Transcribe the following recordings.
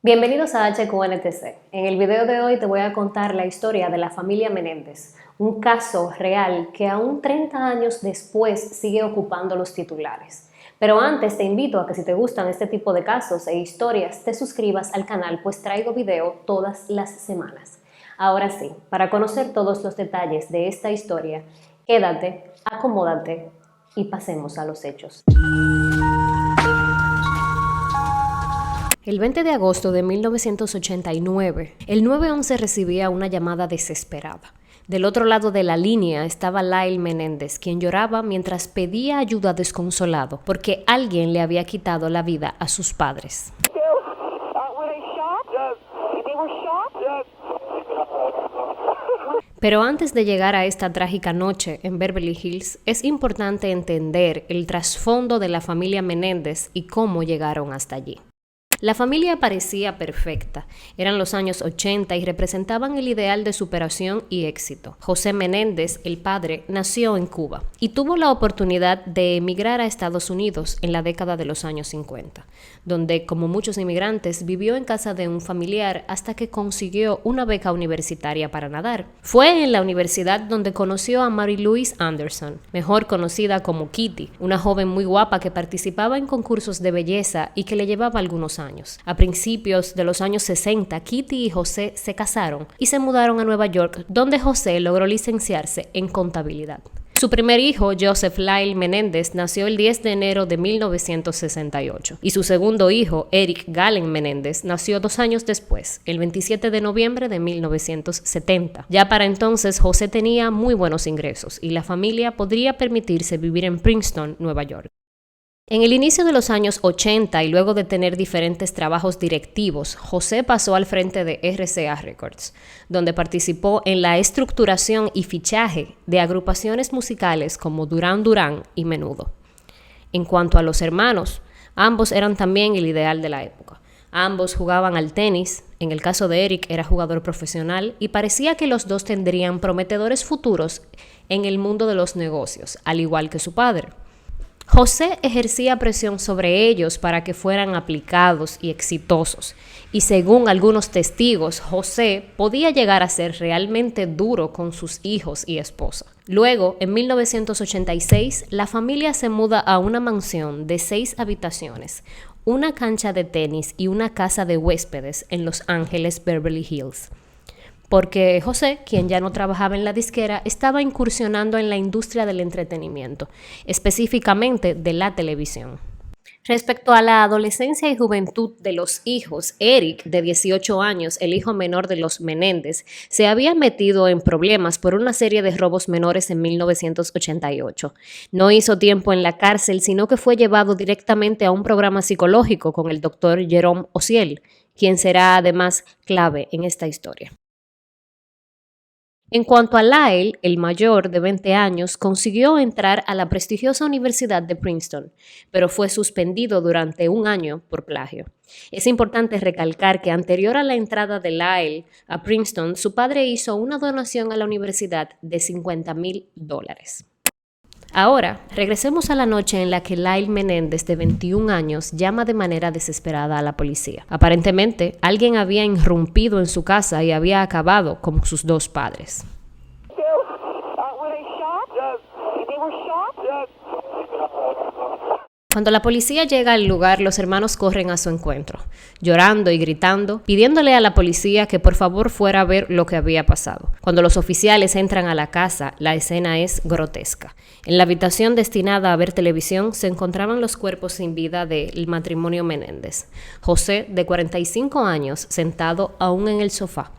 Bienvenidos a HQNTC. En el video de hoy te voy a contar la historia de la familia Menéndez, un caso real que aún 30 años después sigue ocupando los titulares. Pero antes te invito a que si te gustan este tipo de casos e historias te suscribas al canal, pues traigo video todas las semanas. Ahora sí, para conocer todos los detalles de esta historia, quédate, acomódate y pasemos a los hechos. El 20 de agosto de 1989, el 911 recibía una llamada desesperada. Del otro lado de la línea estaba Lyle Menéndez, quien lloraba mientras pedía ayuda desconsolado porque alguien le había quitado la vida a sus padres. Pero antes de llegar a esta trágica noche en Beverly Hills, es importante entender el trasfondo de la familia Menéndez y cómo llegaron hasta allí. La familia parecía perfecta. Eran los años 80 y representaban el ideal de superación y éxito. José Menéndez, el padre, nació en Cuba y tuvo la oportunidad de emigrar a Estados Unidos en la década de los años 50, donde, como muchos inmigrantes, vivió en casa de un familiar hasta que consiguió una beca universitaria para nadar. Fue en la universidad donde conoció a Mary Louise Anderson, mejor conocida como Kitty, una joven muy guapa que participaba en concursos de belleza y que le llevaba algunos años. A principios de los años 60, Kitty y José se casaron y se mudaron a Nueva York, donde José logró licenciarse en contabilidad. Su primer hijo, Joseph Lyle Menéndez, nació el 10 de enero de 1968 y su segundo hijo, Eric Galen Menéndez, nació 2 años después, el 27 de noviembre de 1970. Ya para entonces, José tenía muy buenos ingresos y la familia podría permitirse vivir en Princeton, Nueva York. En el inicio de los años 80 y luego de tener diferentes trabajos directivos, José pasó al frente de RCA Records, donde participó en la estructuración y fichaje de agrupaciones musicales como Duran Duran y Menudo. En cuanto a los hermanos, ambos eran también el ideal de la época. Ambos jugaban al tenis, en el caso de Eric era jugador profesional y parecía que los dos tendrían prometedores futuros en el mundo de los negocios, al igual que su padre. José ejercía presión sobre ellos para que fueran aplicados y exitosos, y según algunos testigos, José podía llegar a ser realmente duro con sus hijos y esposa. Luego, en 1986, la familia se muda a una mansión de 6 habitaciones, una cancha de tenis y una casa de huéspedes en Los Ángeles, Beverly Hills. Porque José, quien ya no trabajaba en la disquera, estaba incursionando en la industria del entretenimiento, específicamente de la televisión. Respecto a la adolescencia y juventud de los hijos, Eric, de 18 años, el hijo menor de los Menéndez, se había metido en problemas por una serie de robos menores en 1988. No hizo tiempo en la cárcel, sino que fue llevado directamente a un programa psicológico con el doctor Jerome Ociel, quien será además clave en esta historia. En cuanto a Lyle, el mayor de 20 años, consiguió entrar a la prestigiosa Universidad de Princeton, pero fue suspendido durante 1 año por plagio. Es importante recalcar que anterior a la entrada de Lyle a Princeton, su padre hizo una donación a la universidad de $50,000. Ahora, regresemos a la noche en la que Lyle Menéndez, de 21 años, llama de manera desesperada a la policía. Aparentemente, alguien había irrumpido en su casa y había acabado con sus 2 padres. Cuando la policía llega al lugar, los hermanos corren a su encuentro, llorando y gritando, pidiéndole a la policía que por favor fuera a ver lo que había pasado. Cuando los oficiales entran a la casa, la escena es grotesca. En la habitación destinada a ver televisión se encontraban los cuerpos sin vida del matrimonio Menéndez. José, de 45 años, sentado aún en el sofá.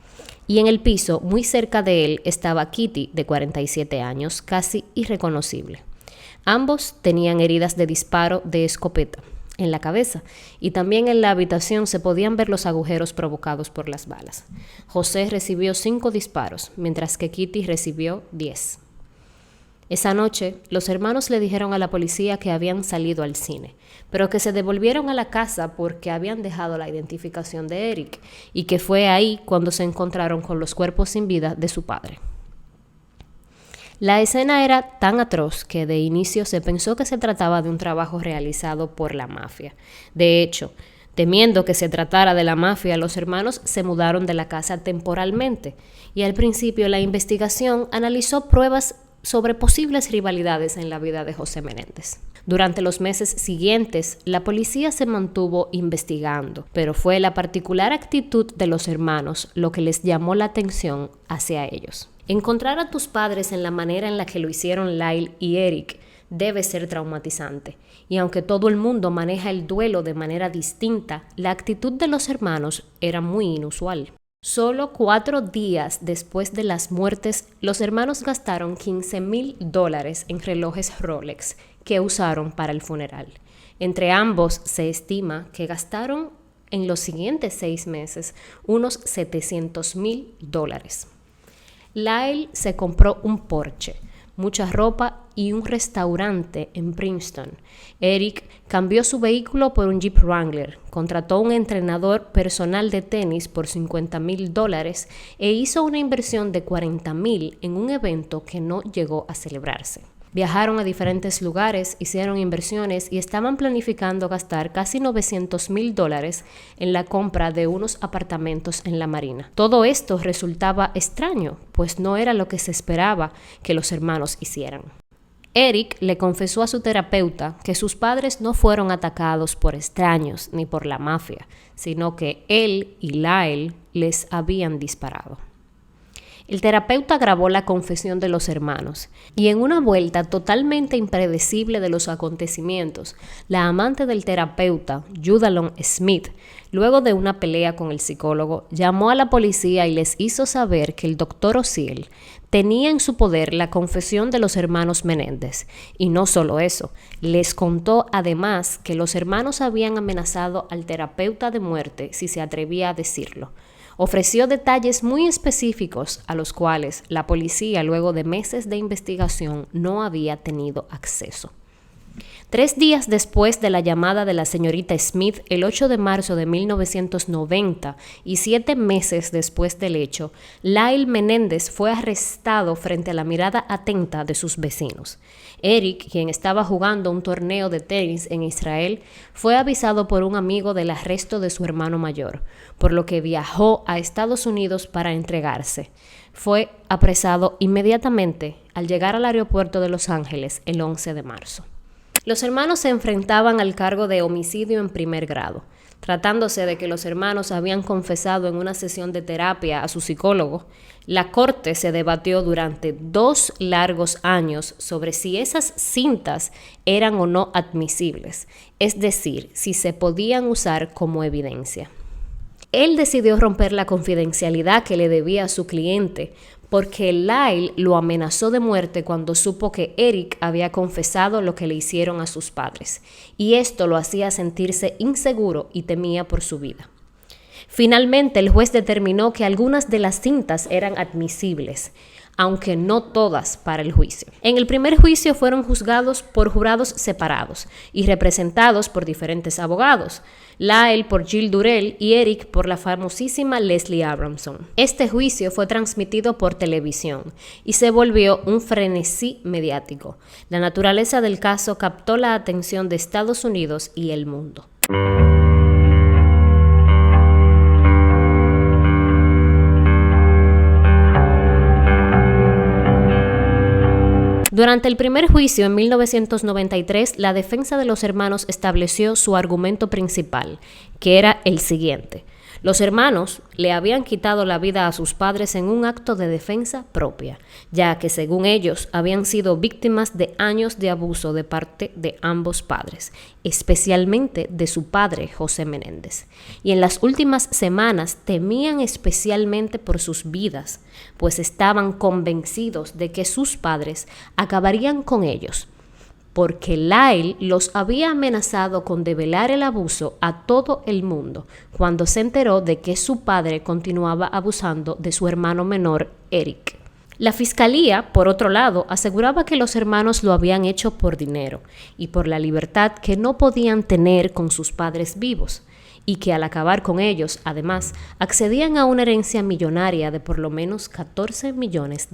Y en el piso, muy cerca de él, estaba Kitty, de 47 años, casi irreconocible. Ambos tenían heridas de disparo de escopeta en la cabeza y también en la habitación se podían ver los agujeros provocados por las balas. José recibió 5 disparos, mientras que Kitty recibió 10. Esa noche, los hermanos le dijeron a la policía que habían salido al cine, pero que se devolvieron a la casa porque habían dejado la identificación de Eric y que fue ahí cuando se encontraron con los cuerpos sin vida de su padre. La escena era tan atroz que de inicio se pensó que se trataba de un trabajo realizado por la mafia. De hecho, Temiendo que se tratara de la mafia, los hermanos se mudaron de la casa temporalmente y al principio la investigación analizó pruebas sobre posibles rivalidades en la vida de José Menéndez. Durante los meses siguientes, la policía se mantuvo investigando, pero fue la particular actitud de los hermanos lo que les llamó la atención hacia ellos. Encontrar a tus padres en la manera en la que lo hicieron Lyle y Eric debe ser traumatizante. Y aunque todo el mundo maneja el duelo de manera distinta, la actitud de los hermanos era muy inusual. Solo 4 días después de las muertes, los hermanos gastaron $15,000 en relojes Rolex que usaron para el funeral. Entre ambos se estima que gastaron en los siguientes 6 meses unos $700,000. Lyle se compró un Porsche, mucha ropa y un restaurante en Princeton. Eric cambió su vehículo por un Jeep Wrangler, contrató un entrenador personal de tenis por $50,000 e hizo una inversión de $40,000 en un evento que no llegó a celebrarse. Viajaron a diferentes lugares, hicieron inversiones y estaban planificando gastar casi $900,000 en la compra de unos apartamentos en la Marina. Todo esto resultaba extraño, pues no era lo que se esperaba que los hermanos hicieran. Eric le confesó a su terapeuta que sus padres no fueron atacados por extraños ni por la mafia, sino que él y Lyle les habían disparado. El terapeuta grabó la confesión de los hermanos y en una vuelta totalmente impredecible de los acontecimientos, la amante del terapeuta, Judalon Smith, luego de una pelea con el psicólogo, llamó a la policía y les hizo saber que el doctor Osiel tenía en su poder la confesión de los hermanos Menéndez. Y no solo eso, les contó además que los hermanos habían amenazado al terapeuta de muerte si se atrevía a decirlo. Ofreció detalles muy específicos a los cuales la policía, luego de meses de investigación, no había tenido acceso. 3 días después de la llamada de la señorita Smith, el 8 de marzo de 1990, y 7 meses después del hecho, Lyle Menéndez fue arrestado frente a la mirada atenta de sus vecinos. Eric, quien estaba jugando un torneo de tenis en Israel, fue avisado por un amigo del arresto de su hermano mayor, por lo que viajó a Estados Unidos para entregarse. Fue apresado inmediatamente al llegar al aeropuerto de Los Ángeles el 11 de marzo. Los hermanos se enfrentaban al cargo de homicidio en primer grado. Tratándose de que los hermanos habían confesado en una sesión de terapia a su psicólogo, la corte se debatió durante 2 largos años sobre si esas cintas eran o no admisibles, es decir, si se podían usar como evidencia. Él decidió romper la confidencialidad que le debía a su cliente porque Lyle lo amenazó de muerte cuando supo que Eric había confesado lo que le hicieron a sus padres, y esto lo hacía sentirse inseguro y temía por su vida. Finalmente, el juez determinó que algunas de las cintas eran admisibles, aunque no todas para el juicio. En el primer juicio fueron juzgados por jurados separados y representados por diferentes abogados, Lyle por Jill Durrell y Eric por la famosísima Leslie Abramson. Este juicio fue transmitido por televisión y se volvió un frenesí mediático. La naturaleza del caso captó la atención de Estados Unidos y el mundo. Durante el primer juicio en 1993, la defensa de los hermanos estableció su argumento principal, que era el siguiente. Los hermanos le habían quitado la vida a sus padres en un acto de defensa propia, ya que según ellos habían sido víctimas de años de abuso de parte de ambos padres, especialmente de su padre José Menéndez. Y en las últimas semanas temían especialmente por sus vidas, pues estaban convencidos de que sus padres acabarían con ellos, porque Lyle los había amenazado con develar el abuso a todo el mundo cuando se enteró de que su padre continuaba abusando de su hermano menor, Eric. La fiscalía, por otro lado, aseguraba que los hermanos lo habían hecho por dinero y por la libertad que no podían tener con sus padres vivos, y que al acabar con ellos, además, accedían a una herencia millonaria de por lo menos $14 millones.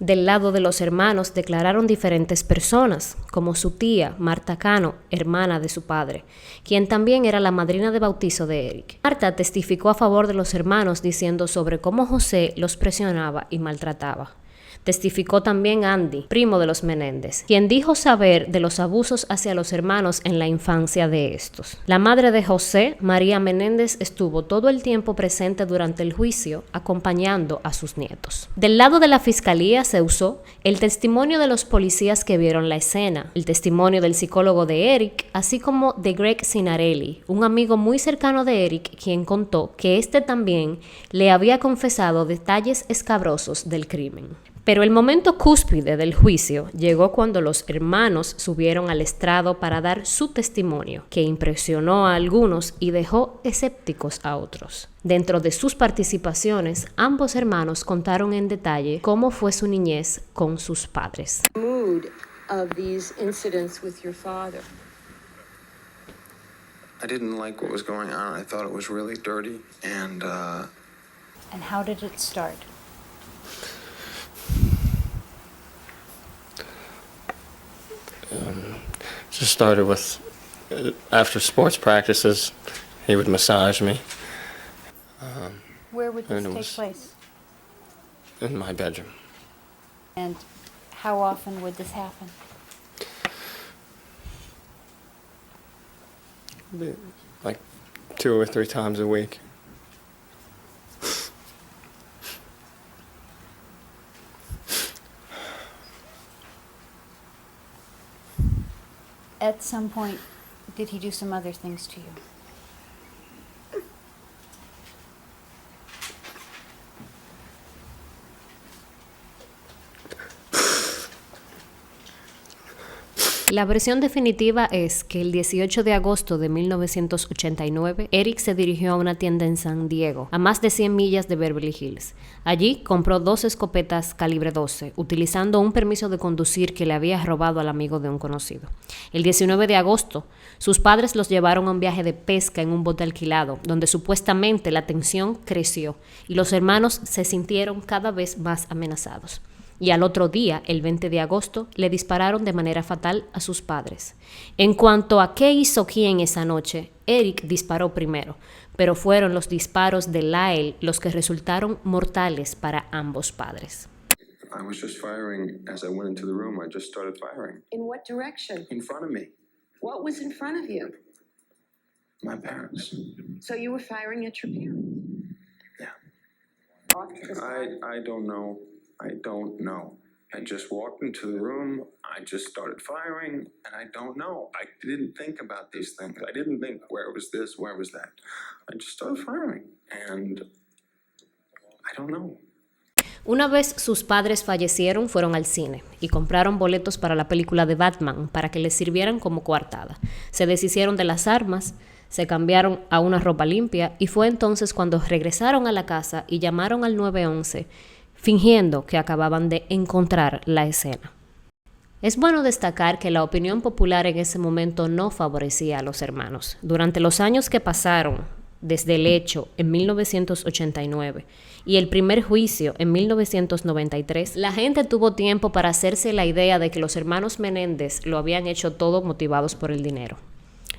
Del lado de los hermanos declararon diferentes personas, como su tía, Marta Cano, hermana de su padre, quien también era la madrina de bautizo de Eric. Marta testificó a favor de los hermanos diciendo sobre cómo José los presionaba y maltrataba. Testificó también Andy, primo de los Menéndez, quien dijo saber de los abusos hacia los hermanos en la infancia de estos. La madre de José, María Menéndez, estuvo todo el tiempo presente durante el juicio, acompañando a sus nietos. Del lado de la fiscalía se usó el testimonio de los policías que vieron la escena, el testimonio del psicólogo de Eric, así como de Greg Cinarelli, un amigo muy cercano de Eric, quien contó que este también le había confesado detalles escabrosos del crimen. Pero el momento cúspide del juicio llegó cuando los hermanos subieron al estrado para dar su testimonio, que impresionó a algunos y dejó escépticos a otros. Dentro de sus participaciones, ambos hermanos contaron en detalle cómo fue su niñez con sus padres. Mood of these incidents with your father. I didn't like what was going on. I thought it was really dirty, and how did it start? Just started with, after sports practices, he would massage me. Where would this and it take was- place? In my bedroom. And how often would this happen? Like 2 or 3 times a week. At some point, did he do some other things to you? La versión definitiva es que el 18 de agosto de 1989, Eric se dirigió a una tienda en San Diego, a más de 100 millas de Beverly Hills. Allí compró 2 escopetas calibre 12, utilizando un permiso de conducir que le había robado al amigo de un conocido. El 19 de agosto, sus padres los llevaron a un viaje de pesca en un bote alquilado, donde supuestamente la tensión creció y los hermanos se sintieron cada vez más amenazados. Y al otro día, el 20 de agosto, le dispararon de manera fatal a sus padres. En cuanto a qué hizo quién esa noche, Eric disparó primero, pero fueron los disparos de Lyle los que resultaron mortales para ambos padres. I was just firing as I went into the room. I just started firing In what direction? in front of me. What was in front of you? My parents. So you were firing at your parents? Yeah. Off to the side? I don't know. I don't know. I just walked into the room. I just started firing, and I don't know. I didn't think about these things. I didn't think, where was this? Where was that? I just started firing, and I don't know. Una vez sus padres fallecieron, fueron al cine y compraron boletos para la película de Batman para que les sirvieran como coartada. Se deshicieron de las armas, se cambiaron a una ropa limpia y fue entonces cuando regresaron a la casa y llamaron al 911 fingiendo que acababan de encontrar la escena. Es bueno destacar que la opinión popular en ese momento no favorecía a los hermanos. Durante los años que pasaron desde el hecho en 1989 y el primer juicio en 1993, la gente tuvo tiempo para hacerse la idea de que los hermanos Menéndez lo habían hecho todo motivados por el dinero.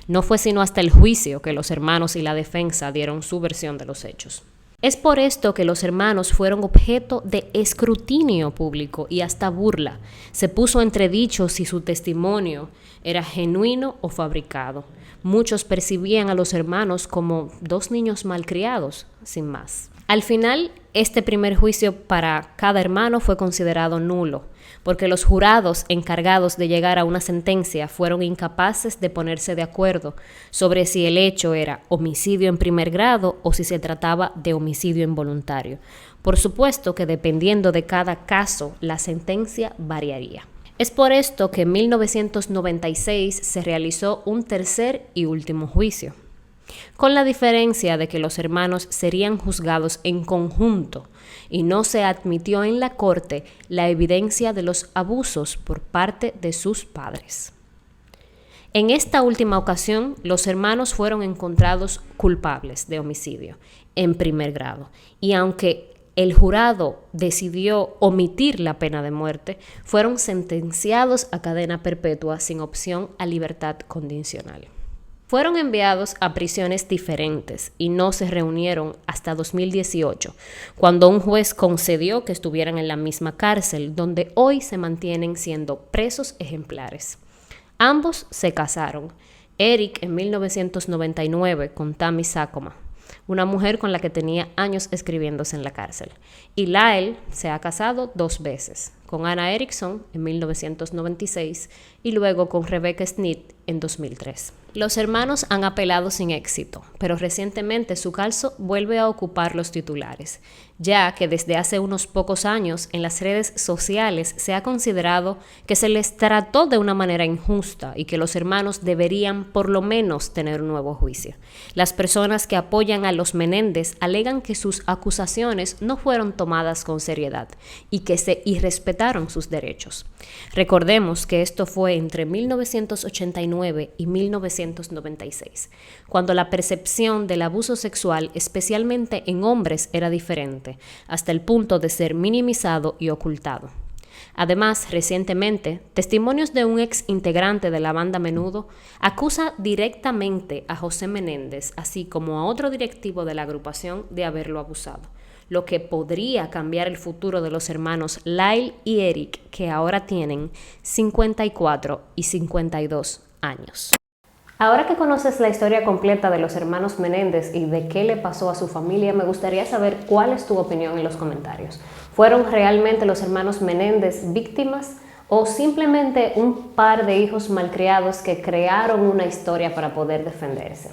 No fue sino hasta el juicio que los hermanos y la defensa dieron su versión de los hechos. Es por esto que los hermanos fueron objeto de escrutinio público y hasta burla. Se puso entredicho si su testimonio era genuino o fabricado. Muchos percibían a los hermanos como 2 niños malcriados, sin más. Al final, este primer juicio para cada hermano fue considerado nulo, porque los jurados encargados de llegar a una sentencia fueron incapaces de ponerse de acuerdo sobre si el hecho era homicidio en primer grado o si se trataba de homicidio involuntario. Por supuesto que dependiendo de cada caso, la sentencia variaría. Es por esto que en 1996 se realizó un tercer y último juicio, con la diferencia de que los hermanos serían juzgados en conjunto y no se admitió en la corte la evidencia de los abusos por parte de sus padres. En esta última ocasión, los hermanos fueron encontrados culpables de homicidio en primer grado y aunque el jurado decidió omitir la pena de muerte, fueron sentenciados a cadena perpetua sin opción a libertad condicional. Fueron enviados a prisiones diferentes y no se reunieron hasta 2018, cuando un juez concedió que estuvieran en la misma cárcel, donde hoy se mantienen siendo presos ejemplares. Ambos se casaron. Eric en 1999 con Tammy Sakoma, una mujer con la que tenía años escribiéndose en la cárcel. Y Lyle se ha casado 2 veces, con Anna Erickson en 1996 y luego con Rebecca Smith en 2003. Los hermanos han apelado sin éxito, pero recientemente su caso vuelve a ocupar los titulares, ya que desde hace unos pocos años en las redes sociales se ha considerado que se les trató de una manera injusta y que los hermanos deberían por lo menos tener un nuevo juicio. Las personas que apoyan a los Menéndez alegan que sus acusaciones no fueron tomadas con seriedad y que se irrespetaron sus derechos. Recordemos que esto fue entre 1989 y 1996, cuando la percepción del abuso sexual, especialmente en hombres, era diferente, hasta el punto de ser minimizado y ocultado. Además, recientemente, testimonios de un ex integrante de la banda Menudo acusa directamente a José Menéndez, así como a otro directivo de la agrupación, de haberlo abusado, lo que podría cambiar el futuro de los hermanos Lyle y Eric, que ahora tienen 54 y 52 años. Ahora que conoces la historia completa de los hermanos Menéndez y de qué le pasó a su familia, me gustaría saber cuál es tu opinión en los comentarios. ¿Fueron realmente los hermanos Menéndez víctimas o simplemente un par de hijos malcriados que crearon una historia para poder defenderse?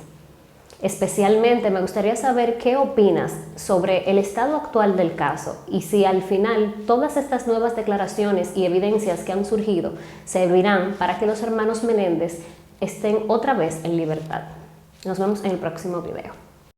Especialmente me gustaría saber qué opinas sobre el estado actual del caso y si al final todas estas nuevas declaraciones y evidencias que han surgido servirán para que los hermanos Menéndez estén otra vez en libertad. Nos vemos en el próximo video.